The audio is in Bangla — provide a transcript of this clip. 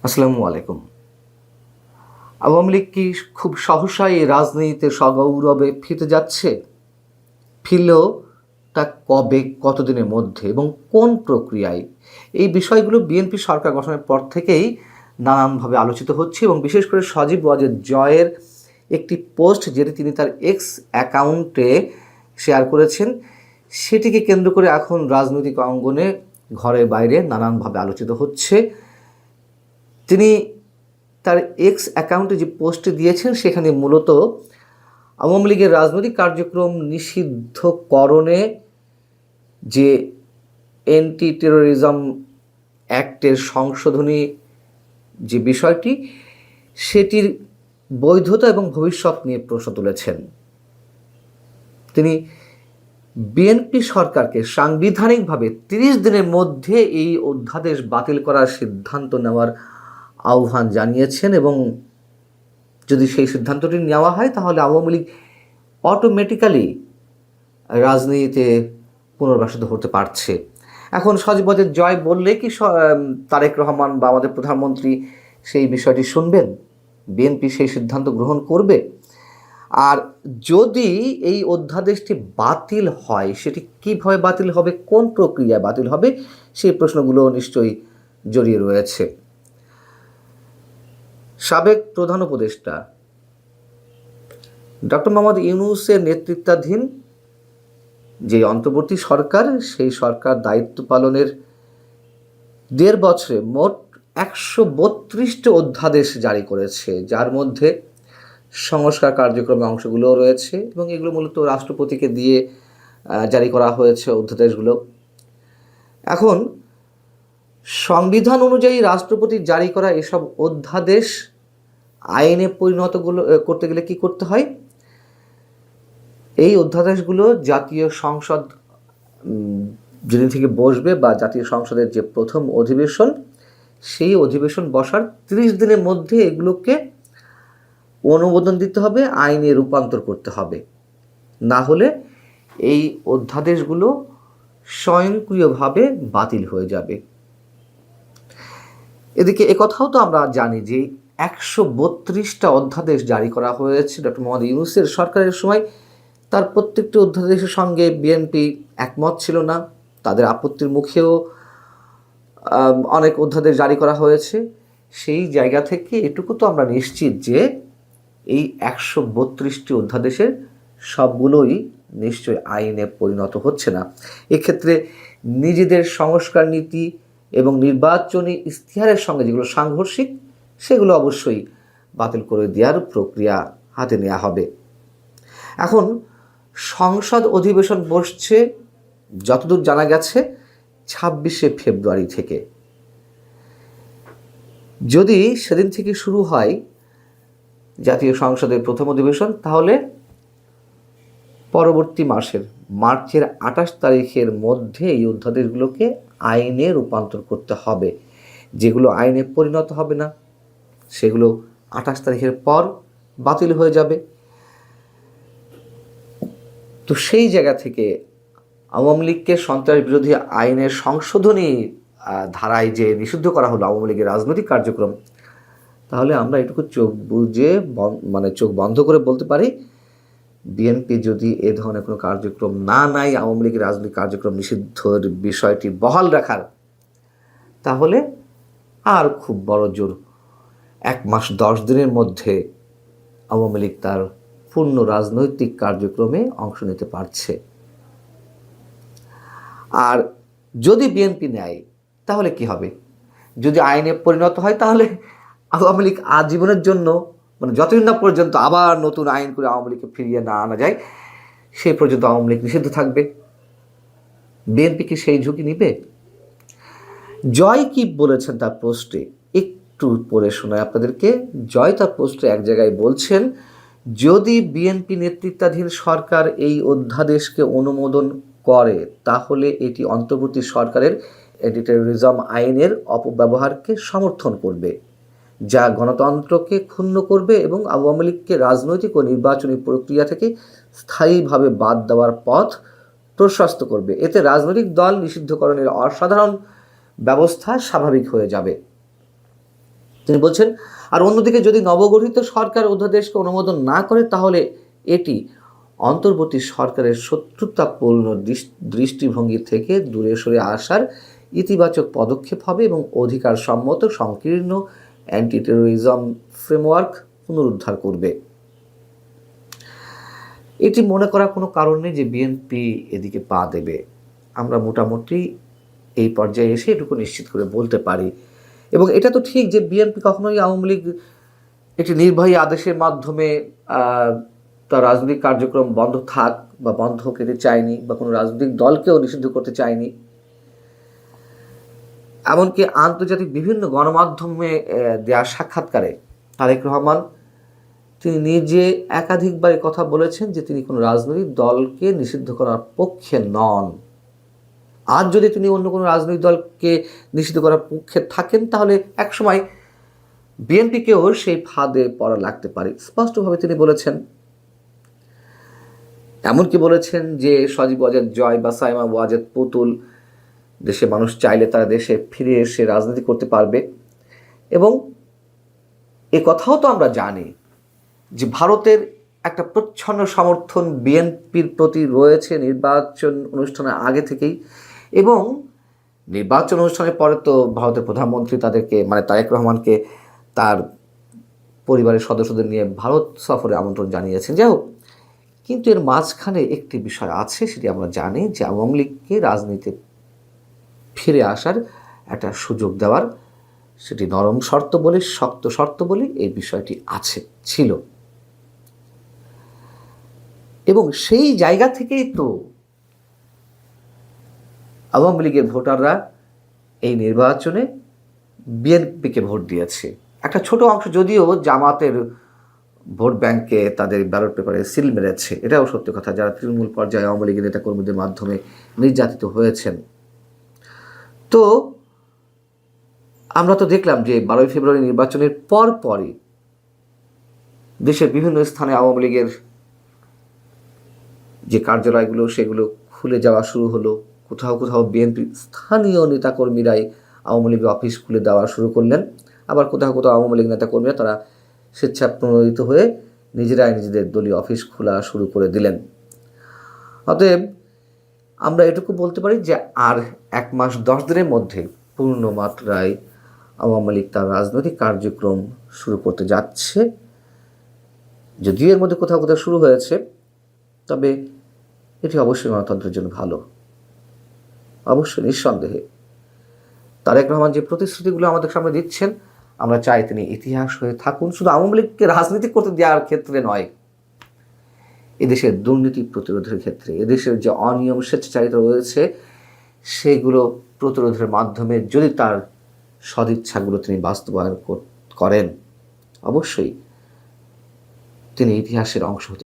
আসসালামু আলাইকুম। আওয়ামী লীগ কি খুব সহসাই রাজনীতিতে সগৌরবে ফিরতে যাচ্ছে? ফিরলেও তা কবে, কতদিনের মধ্যে এবং কোন প্রক্রিয়ায়? এই বিষয়গুলো বিএনপি সরকার গঠনের পর থেকেই নানানভাবে আলোচিত হচ্ছে এবং বিশেষ করে সজীব ওয়াজেদ জয়ের একটি পোস্ট যেটি তিনি তার এক্স অ্যাকাউন্টে শেয়ার করেছেন, সেটিকে কেন্দ্র করে এখন রাজনৈতিক অঙ্গনে ঘরে বাইরে নানানভাবে আলোচিত হচ্ছে। তিনি তার এক্স অ্যাকাউন্টে যে পোস্টটি দিয়েছেন সেখানে মূলত আওয়ামী লীগের রাজনৈতিক কার্যক্রম নিষিদ্ধকরণে যে অ্যান্টি টেরোরিজম অ্যাক্টের সংশোধনী যে বিষয়টি, সেটির বৈধতা এবং ভবিষ্যৎ নিয়ে প্রশ্ন তুলেছেন। তিনি বিএনপি সরকারকে সাংবিধানিকভাবে 30 দিনের মধ্যে এই অধ্যাদেশ বাতিল করার সিদ্ধান্ত নেওয়ার আহ্বান জানিয়েছেন এবং যদি সেই সিদ্ধান্তটি নেওয়া হয় তাহলে আওয়ামী লীগ অটোমেটিক্যালি রাজনীতিতে পুনর্বাসিত হতে পারছে। এখন সজীব ওয়াজেদ জয় বললে কি তারেক রহমান বা আমাদের প্রধানমন্ত্রী সেই বিষয়টি শুনবেন? বিএনপি সেই সিদ্ধান্ত গ্রহণ করবে? আর যদি এই অধ্যাদেশটি বাতিল হয় সেটি কীভাবে বাতিল হবে, কোন প্রক্রিয়ায় বাতিল হবে, সেই প্রশ্নগুলো নিশ্চয়ই জড়িয়ে রয়েছে। সাবেক প্রধান উপদেষ্টা ডক্টর মোহাম্মদ ইউনূসের নেতৃত্বাধীন যে অন্তর্বর্তী সরকার, সেই সরকার দায়িত্ব পালনের 1.5 বছরে মোট 132টি অধ্যাদেশ জারি করেছে, যার মধ্যে সংস্কার কার্যক্রমে অংশগুলোও রয়েছে এবং এগুলো মূলত রাষ্ট্রপতিকে দিয়ে জারি করা হয়েছে অধ্যাদেশগুলো। এখন সংবিধান অনুযায়ী রাষ্ট্রপতি জারি করা এসব অধ্যাদেশ আইনে করতে গেলে কি করতে হয়? এই অধ্যাদেশগুলো জাতীয় সংসদ যেদিন থেকে বসবে বা জাতীয় সংসদের যে প্রথম অধিবেশন, সেই অধিবেশন বসার 30 দিনের মধ্যে এগুলোকে অনুমোদন দিতে হবে, আইনে রূপান্তর করতে হবে। না হলে এই অধ্যাদেশগুলো স্বয়ংক্রিয়ভাবে বাতিল হয়ে যাবে। এদিকে একথাও তো আমরা জানি যে 132টা অধ্যাদেশ জারি করা হয়েছে ডক্টর মোহাম্মদ ইউনূসের সরকারের সময়। তার প্রত্যেকটি অধ্যাদেশের সঙ্গে বিএনপি একমত ছিল না, তাদের আপত্তির মুখেও অনেক অধ্যাদেশ জারি করা হয়েছে। সেই জায়গা থেকে এটুকু তো আমরা নিশ্চিত যে এই 132টি অধ্যাদেশের সবগুলোই নিশ্চয়ই আইনে পরিণত হচ্ছে না। এক্ষেত্রে নিজেদের সংস্কার নীতি এবং নির্বাচনী ইশতেহারের সঙ্গে যেগুলো সাংঘর্ষিক, সেগুলো অবশ্যই বাতিল করে দেওয়ার প্রক্রিয়া হাতে নেওয়া হবে। এখন সংসদ অধিবেশন বসছে যতদূর জানা গেছে 26শে ফেব্রুয়ারি থেকে। যদি সেদিন থেকে শুরু হয় জাতীয় সংসদের প্রথম অধিবেশন, তাহলে পরবর্তী মাসের মার্চের 28 তারিখের মধ্যে এই অধ্যাদেশগুলোকে আইনে রূপান্তর করতে হবে। যেগুলো আইনে পরিণত হবে না সেগুলো 28 তারিখের পর বাতিল হয়ে যাবে। তো সেই জায়গা থেকে আওয়ামী লীগকে সন্ত্রাস বিরোধী আইনের সংশোধনী ধারায় যে নিষিদ্ধ করা হলো আওয়ামী লীগের রাজনৈতিক কার্যক্রম, তাহলে আমরা এটুকু চোখ বন্ধ করে বলতে পারি, বিএনপি যদি এ ধরনের কোনো কার্যক্রম না নেয়, আওয়ামী লীগের রাজনৈতিক কার্যক্রম নিষিদ্ধের বিষয়টি বহাল রাখার, তাহলে আর খুব বড় জোর 1 মাস 10 দিনের মধ্যে আওয়ামী লীগ তার পূর্ণ রাজনৈতিক কার্যক্রমে অংশ নিতে পারছে। আর যদি বিএনপি নেয় তাহলে কি হবে? যদি আইনে পরিণত হয় তাহলে আওয়ামী লীগ আজীবনের জন্য, যতদিন না পর্যন্ত আবার নতুন আইন করে আওয়ামী লীগকে ফিরিয়ে না আনা যায়, সেই পর্যন্ত আওয়ামী লীগ নিষিদ্ধ থাকবে। বিএনপি কি সেই ঝুঁকি নিবে? জয় কি বলেছেন তার পোস্টে, একটু পড়ে শোনায় আপনাদেরকে। জয় তার পোস্টে এক জায়গায় বলছেন, যদি বিএনপি নেতৃত্বাধীন সরকার এই অধ্যাদেশকে অনুমোদন করে তাহলে এটি অন্তর্বর্তী সরকারের অ্যান্টি টেরোরিজম আইনের অপব্যবহারকে সমর্থন করবে, যা গণতন্ত্রকে ক্ষুণ্ণ করবে এবং আওয়ামী লীগকে রাজনৈতিক ও নির্বাচনী প্রক্রিয়া থেকে স্থায়ীভাবে বাদ দেওয়ার পথ প্রশস্ত করবে। এতে রাজনৈতিক দল নিষিদ্ধকরণের অসাধারণ ব্যবস্থা স্বাভাবিক হয়ে যাবে। তিনি বলছেন, আর অন্যদিকে যদি নবগঠিত সরকার অধ্যাদেশকে অনুমোদন না করে তাহলে এটি অন্তর্বর্তী সরকারের শত্রুতাপূর্ণ দৃষ্টিভঙ্গি থেকে দূরে সরে আসার ইতিবাচক পদক্ষেপ হবে এবং অধিকার সম্মত সংকীর্ণ অ্যান্টি টেরোরিজম ফ্রেমওয়ার্ক পুনরুদ্ধার করবে। এটি মনে করার কোনো কারণ নেই যে বিএনপি এদিকে পা দেবে। আমরা মোটামুটি এই পর্যায়ে এসে এটুকু নিশ্চিত করে বলতে পারি। এবং এটা তো ঠিক যে বিএনপি কখনোই আওয়ামী লীগ একটি নির্বাহী আদেশের মাধ্যমে তার রাজনৈতিক কার্যক্রম বন্ধ থাক বা বন্ধ করতে চায়নি, বা কোনো রাজনৈতিক দলকেও নিষিদ্ধ করতে চায়নি। এমনকি আন্তর্জাতিক বিভিন্ন গণমাধ্যমে দেওয়া সাক্ষাৎকারে তারেক রহমান তিনি নিজে একাধিকবার কথা বলেছেন যে তিনি কোনো রাজনৈতিক দলকে নিষিদ্ধ করার পক্ষে নন। আর যদি তিনি অন্য কোনো রাজনৈতিক দলকে নিষিদ্ধ করার পক্ষে থাকেন তাহলে একসময় বিএনপিকেও সেই ফাঁদে পড়া লাগতে পারে, স্পষ্টভাবে তিনি বলেছেন। এমনকি বলেছেন যে সজীব ওয়াজেদ জয় বা সাইমা ওয়াজেদ পুতুল দেশে মানুষ চাইলে তারা দেশে ফিরে এসে রাজনীতি করতে পারবে। এবং এ কথাও তো আমরা জানি যে ভারতের একটা প্রচ্ছন্ন সমর্থন বিএনপির প্রতি রয়েছে নির্বাচন অনুষ্ঠানের আগে থেকেই, এবং নির্বাচন অনুষ্ঠানের পরে তো ভারতের প্রধানমন্ত্রী তাদেরকে মানে তারেক রহমানকে তার পরিবারের সদস্যদের নিয়ে ভারত সফরে আমন্ত্রণ জানিয়েছেন। যাই হোক, কিন্তু এর মাঝখানে একটি বিষয় আছে, সেটি আমরা জানি যে আওয়ামী লীগকে রাজনীতিতে ফিরে আসার একটা সুযোগ দেওয়ার, সেটি নরম শর্ত বলি শক্ত শর্ত বলি, এই বিষয়টি ছিল। এবং সেই জায়গা থেকেই তো আওয়ামী লীগের ভোটাররা এই নির্বাচনে বিএনপিকে ভোট দিয়েছে। একটা ছোট অংশ যদিও জামাতের ভোট ব্যাংকে তাদের ব্যালট পেপারে সিল মেরেছে, এটাও সত্য কথা, যারা তৃণমূল পর্যায়ে আওয়ামী লীগের নেতাকর্মীদের মাধ্যমে নির্যাতিত হয়েছেন। তো আমরা তো দেখলাম যে 12 ফেব্রুয়ারি নির্বাচনের পরই দেশের বিভিন্ন স্থানে আওয়ামী লীগের যে কার্যালয়গুলো সেগুলো খুলে যাওয়া শুরু হলো। কোথাও কোথাও বিএনপির স্থানীয় নেতাকর্মীরাই আওয়ামী লীগের অফিস খুলে দেওয়া শুরু করলেন। আবার কোথাও কোথাও আওয়ামী লীগ নেতাকর্মীরা তারা স্বেচ্ছাপ্রণোদিত হয়ে নিজেরাই নিজেদের দলীয় অফিস খোলা শুরু করে দিলেন। অতএব আমরা এটুকু বলতে পারি যে আর 1 মাস 10 দিনের মধ্যে পূর্ণ মাত্রায় আওয়ামী লীগ তার রাজনৈতিক কার্যক্রম শুরু করতে যাচ্ছে। যদিও এর মধ্যে কোথাও কোথাও শুরু হয়েছে, তবে এটি অবশ্যই গণতন্ত্রের জন্য ভালো, অবশ্যই নিঃসন্দেহে। তারেক রহমান যে প্রতিশ্রুতিগুলো আমাদের সামনে দিচ্ছেন, আমরা চাই তিনি ইতিহাস হয়ে থাকুন, শুধু আওয়ামী লীগকে রাজনীতি করতে দেওয়ার ক্ষেত্রে নয়, এদেশের দুর্নীতি প্রতিরোধের ক্ষেত্রে, এদেশের যে অনিয়ম স্বেচ্ছাচারিতা রয়েছে সেগুলো প্রতিরোধের মাধ্যমে যদি তার সদিচ্ছাগুলো তিনি বাস্তবায়ন করেন, অবশ্যই তিনি ইতিহাসের অংশ হতে